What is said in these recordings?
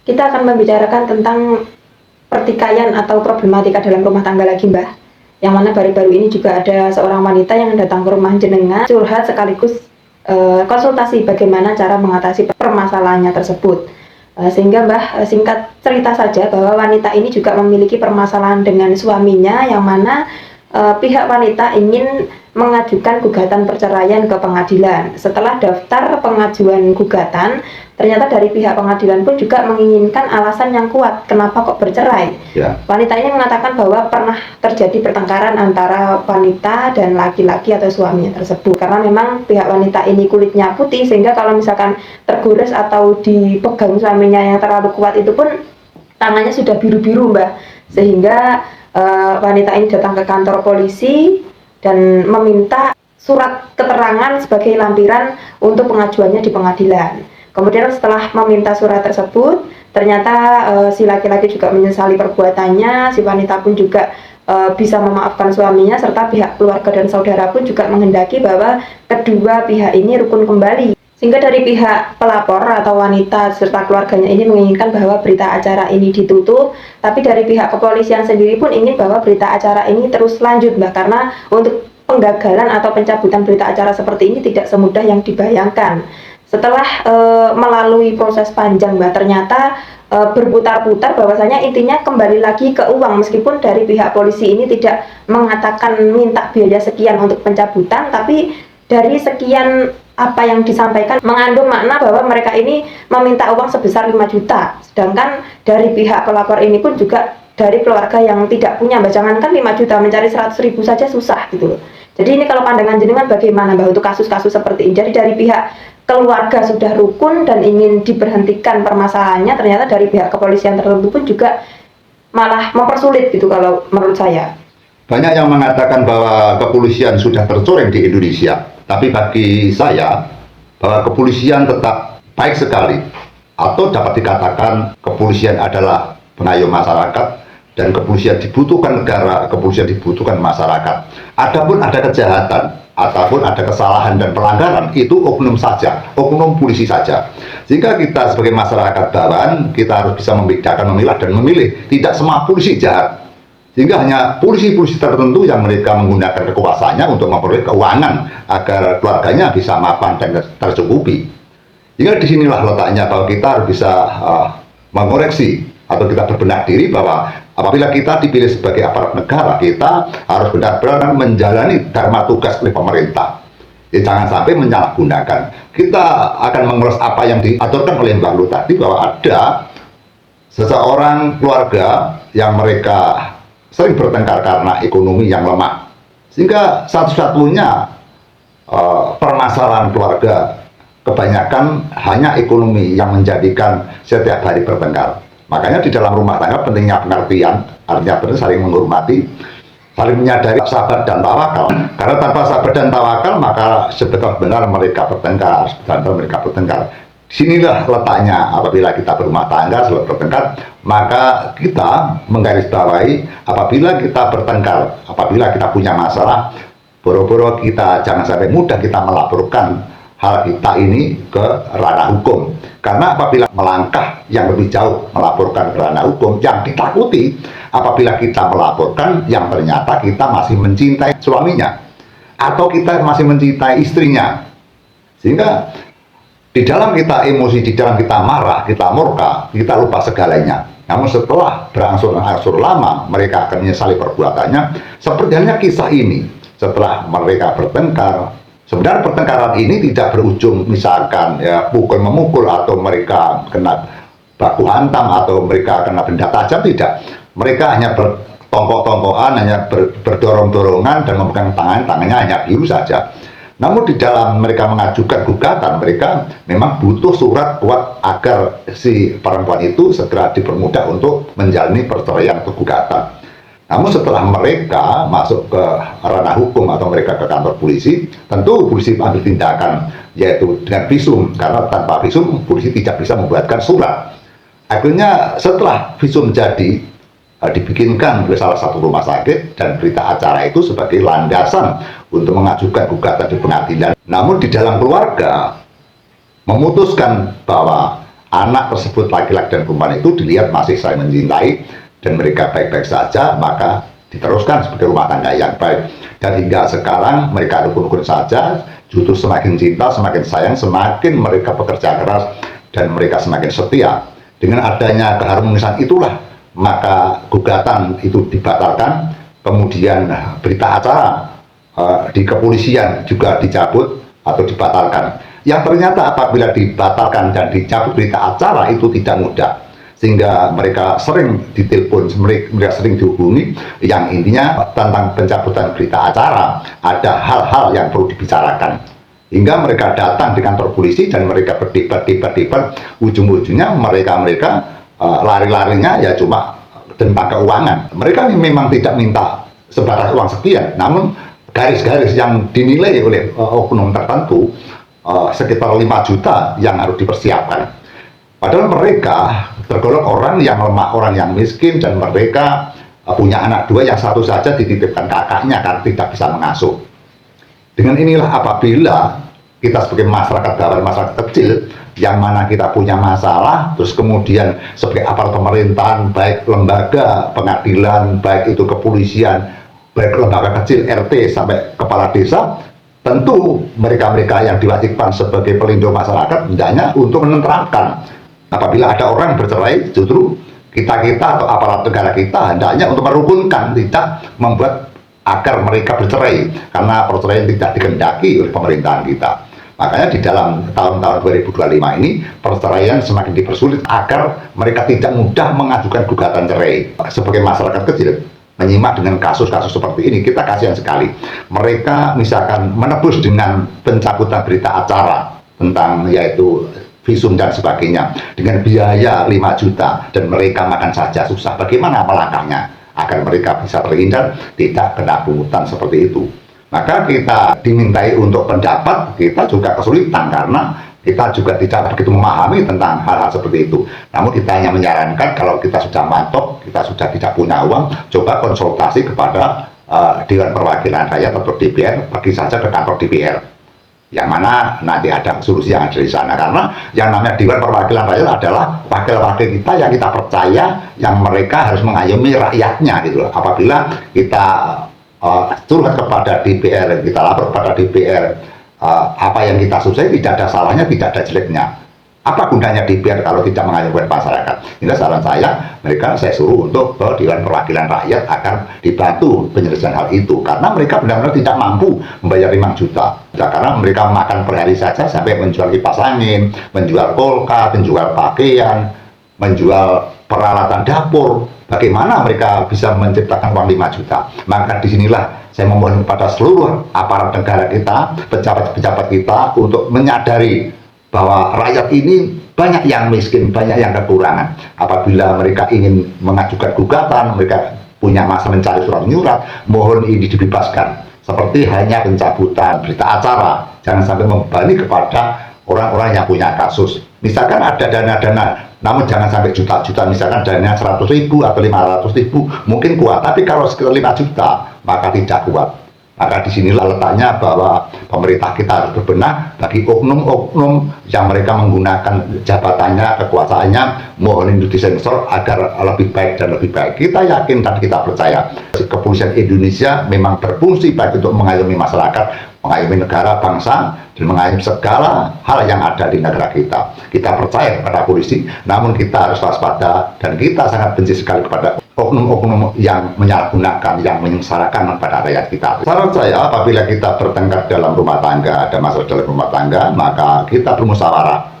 Kita akan membicarakan tentang pertikaian atau problematika dalam rumah tangga lagi, Mbah. Yang mana baru-baru ini juga ada seorang wanita yang datang ke rumah jenengan curhat sekaligus konsultasi bagaimana cara mengatasi permasalahannya tersebut. Sehingga Mbah singkat cerita saja bahwa wanita ini juga memiliki permasalahan dengan suaminya, yang mana pihak wanita ingin mengajukan gugatan perceraian ke pengadilan. Setelah daftar pengajuan gugatan, ternyata dari pihak pengadilan pun juga menginginkan alasan yang kuat kenapa kok bercerai. Ya. Wanita ini mengatakan bahwa pernah terjadi pertengkaran antara wanita dan laki-laki atau suaminya tersebut, karena memang pihak wanita ini kulitnya putih, sehingga kalau misalkan tergores atau dipegang suaminya yang terlalu kuat itu pun tangannya sudah biru-biru, Mbak. Sehingga wanita ini datang ke kantor polisi dan meminta surat keterangan sebagai lampiran untuk pengajuannya di pengadilan. Kemudian setelah meminta surat tersebut, ternyata si laki-laki juga menyesali perbuatannya, si wanita pun juga bisa memaafkan suaminya, serta pihak keluarga dan saudara pun juga menghendaki bahwa kedua pihak ini rukun kembali. Sehingga dari pihak pelapor atau wanita serta keluarganya ini menginginkan bahwa berita acara ini ditutup, tapi dari pihak kepolisian sendiri pun ingin bahwa berita acara ini terus lanjut, Mbak, karena untuk penggagalan atau pencabutan berita acara seperti ini tidak semudah yang dibayangkan. Setelah melalui proses panjang, Mbak, ternyata berputar-putar bahwasanya intinya kembali lagi ke uang, meskipun dari pihak polisi ini tidak mengatakan minta biaya sekian untuk pencabutan, tapi dari sekian apa yang disampaikan mengandung makna bahwa mereka ini meminta uang sebesar 5 juta. Sedangkan dari pihak pelapor ini pun juga dari keluarga yang tidak punya, Mbak, jangankan 5 juta, mencari 100.000 saja susah gitu loh. Jadi ini kalau pandangan jenengan bagaimana, Mbak, untuk kasus-kasus seperti ini? Jadi dari pihak keluarga sudah rukun dan ingin diberhentikan permasalahannya, ternyata dari pihak kepolisian tertentu pun juga malah mempersulit gitu kalau menurut saya. Banyak yang mengatakan bahwa kepolisian sudah tercoreng di Indonesia. Tapi bagi saya, bahwa kepolisian tetap baik sekali, atau dapat dikatakan kepolisian adalah pengayom masyarakat, dan kepolisian dibutuhkan negara, kepolisian dibutuhkan masyarakat. Adapun ada kejahatan, ataupun ada kesalahan dan pelanggaran, itu oknum saja, oknum polisi saja. Sehingga kita sebagai masyarakat bawahan, kita harus bisa membedakan, memilah dan memilih. Tidak semua polisi jahat. Sehingga hanya polisi-polisi tertentu yang mereka menggunakan kekuasaannya untuk memperoleh keuangan agar keluarganya bisa mapan dan tercukupi. Sehingga disinilah letaknya bahwa kita harus bisa mengoreksi atau kita berbenah diri bahwa apabila kita dipilih sebagai aparat negara, kita harus benar-benar menjalani dharma tugas oleh pemerintah. Ya, jangan sampai menyalahgunakan. Kita akan mengurus apa yang diaturkan oleh Mbak Lu tadi, bahwa ada seseorang keluarga yang mereka sering bertengkar karena ekonomi yang lemah, sehingga satu-satunya permasalahan keluarga kebanyakan hanya ekonomi yang menjadikan setiap hari bertengkar. Makanya di dalam rumah tangga pentingnya pengertian, artinya benar saling menghormati, saling menyadari sabar dan tawakal. Karena tanpa sabar dan tawakal maka sebenar-benar mereka bertengkar, Disinilah letaknya apabila kita berumah tangga selalu bertengkar, maka kita menggarisbawahi apabila kita bertengkar, apabila kita punya masalah, boro-boro kita jangan sampai mudah kita melaporkan hal kita ini ke ranah hukum. Karena apabila melangkah yang lebih jauh melaporkan ke ranah hukum, yang ditakuti apabila kita melaporkan yang ternyata kita masih mencintai suaminya atau kita masih mencintai istrinya. Sehingga di dalam kita emosi, di dalam kita marah, kita murka, kita lupa segalanya. Namun setelah berangsur-angsur lama, mereka akan menyesali perbuatannya. Seperti halnya kisah ini, setelah mereka bertengkar, sebenarnya pertengkaran ini tidak berujung misalkan ya pukul-memukul, atau mereka kena baku hantam, atau mereka kena benda tajam, tidak. Mereka hanya bertongkok-tongkokan, hanya berdorong-dorongan, dan memegang tangannya hanya biru saja. Namun di dalam mereka mengajukan gugatan, mereka memang butuh surat kuat agar si perempuan itu segera dipermudah untuk menjalani perceraian atau gugatan. Namun setelah mereka masuk ke ranah hukum atau mereka ke kantor polisi, tentu polisi ambil tindakan, yaitu dengan visum, karena tanpa visum polisi tidak bisa membuatkan surat. Akhirnya setelah visum jadi, dibikinkan oleh salah satu rumah sakit, dan berita acara itu sebagai landasan untuk mengajukan gugatan di pengadilan. Namun di dalam keluarga memutuskan bahwa anak tersebut laki-laki dan perempuan itu dilihat masih saling mencintai dan mereka baik-baik saja, maka diteruskan sebagai rumah tangga yang baik. Dan hingga sekarang mereka rukun-rukun saja, justru semakin cinta, semakin sayang, semakin mereka bekerja keras dan mereka semakin setia. Dengan adanya keharmonisan itulah maka gugatan itu dibatalkan, kemudian berita acara di kepolisian juga dicabut atau dibatalkan. Yang ternyata apabila dibatalkan dan dicabut berita acara itu tidak mudah, sehingga mereka sering ditelepon, mereka sering dihubungi, yang intinya tentang pencabutan berita acara ada hal-hal yang perlu dibicarakan, hingga mereka datang di kantor polisi dan mereka berdebat, ujung-ujungnya mereka lari-larinya ya cuma tentang keuangan. Mereka memang tidak minta sebatas uang sekian, namun garis-garis yang dinilai oleh oknum tertentu sekitar 5 juta yang harus dipersiapkan. Padahal mereka tergolong orang yang lemah, orang yang miskin, dan mereka punya anak 2 yang satu saja dititipkan kakaknya karena tidak bisa mengasuh. Dengan inilah apabila kita sebagai masyarakat bawah, masyarakat kecil, yang mana kita punya masalah, terus kemudian sebagai aparat pemerintahan, baik lembaga pengadilan, baik itu kepolisian, baik lembaga kecil RT sampai kepala desa, tentu mereka-mereka yang diwajibkan sebagai pelindung masyarakat hendaknya untuk menenteramkan. Apabila ada orang bercerai, justru kita atau aparat negara kita hendaknya untuk merukunkan, tidak membuat agar mereka bercerai, karena perceraian tidak dikehendaki oleh pemerintahan kita. Makanya di dalam tahun-tahun 2025 ini perceraian semakin dipersulit agar mereka tidak mudah mengajukan gugatan cerai. Sebagai masyarakat kecil menyimak dengan kasus-kasus seperti ini, kita kasihan sekali. Mereka misalkan menebus dengan pencabutan berita acara tentang yaitu visum dan sebagainya dengan biaya 5 juta dan mereka makan saja susah. Bagaimana melangkahnya agar mereka bisa terhindar tidak kena pungutan seperti itu? Maka kita dimintai untuk pendapat, kita juga kesulitan karena kita juga tidak begitu memahami tentang hal-hal seperti itu. Namun kita hanya menyarankan kalau kita sudah mantap, kita sudah tidak punya uang, coba konsultasi kepada Dewan Perwakilan Rakyat atau DPR, pergi saja ke kantor DPR. Yang mana nanti ada solusi yang ada di sana. Karena yang namanya Dewan Perwakilan Rakyat adalah wakil-wakil kita yang kita percaya, yang mereka harus mengayomi rakyatnya gitu loh. Apabila kita curhat kepada DPR, kita lapor kepada DPR, apa yang kita susah tidak ada salahnya, tidak ada jeleknya. Apa gunanya DPR kalau tidak mengayomi masyarakat? Ini saran saya, saya suruh untuk ke Dewan Perwakilan Rakyat agar dibantu penyelesaian hal itu, karena mereka benar-benar tidak mampu membayar 5 juta. Karena mereka makan per hari saja sampai menjual kipas angin, menjual kulkas, menjual pakaian, menjual peralatan dapur. Bagaimana mereka bisa menciptakan uang 5 juta? Maka disinilah saya memohon kepada seluruh aparat negara kita, pejabat-pejabat kita untuk menyadari bahwa rakyat ini banyak yang miskin, banyak yang kekurangan. Apabila mereka ingin mengajukan gugatan, mereka punya masa mencari surat menyurat, mohon ini dibebaskan. Seperti hanya pencabutan berita acara, jangan sampai membebani kepada orang-orang yang punya kasus. Misalkan ada dana-dana, namun jangan sampai juta-juta, misalkan dana 100.000 atau 500.000 mungkin kuat, tapi kalau sekitar 5 juta maka tidak kuat. Maka disinilah letaknya bahwa pemerintah kita harus berbenah bagi oknum-oknum yang mereka menggunakan jabatannya, kekuasaannya, mohon itu disensor agar lebih baik dan lebih baik. Kita yakin dan kita percaya kepolisian Indonesia memang berfungsi baik untuk mengayomi masyarakat, mengayomi negara, bangsa, dan mengayomi segala hal yang ada di negara kita. Kita percaya kepada polisi, namun kita harus waspada dan kita sangat benci sekali kepada oknum-oknum yang menyalahgunakan, yang menyengsarakan pada rakyat kita. Saran saya, apabila kita bertengkar dalam rumah tangga, ada masalah dalam rumah tangga, maka kita bermusyawarah.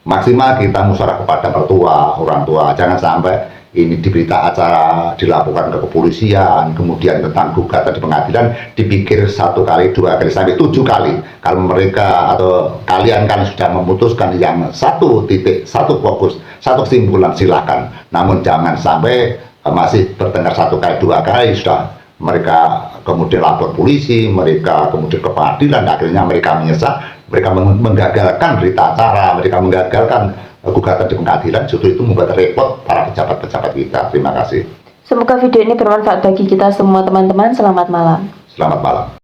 Maksimal kita musyawarah kepada mertua, orang tua. Jangan sampai ini di berita acara, dilaporkan ke kepolisian, kemudian tentang gugatan di pengadilan, dipikir 1 kali, 2 kali, sampai 7 kali. Kalau mereka atau kalian kan sudah memutuskan yang satu titik, satu fokus, satu kesimpulan, silakan. Namun jangan sampai masih bertengkar 1 kali, 2 kali, sudah mereka kemudian lapor polisi, mereka kemudian ke pengadilan, akhirnya mereka menyesal, mereka menggagalkan berita acara, mereka menggagalkan gugatan di pengadilan, justru itu membuat repot para pejabat-pejabat kita. Terima kasih. Semoga video ini bermanfaat bagi kita semua teman-teman. Selamat malam. Selamat malam.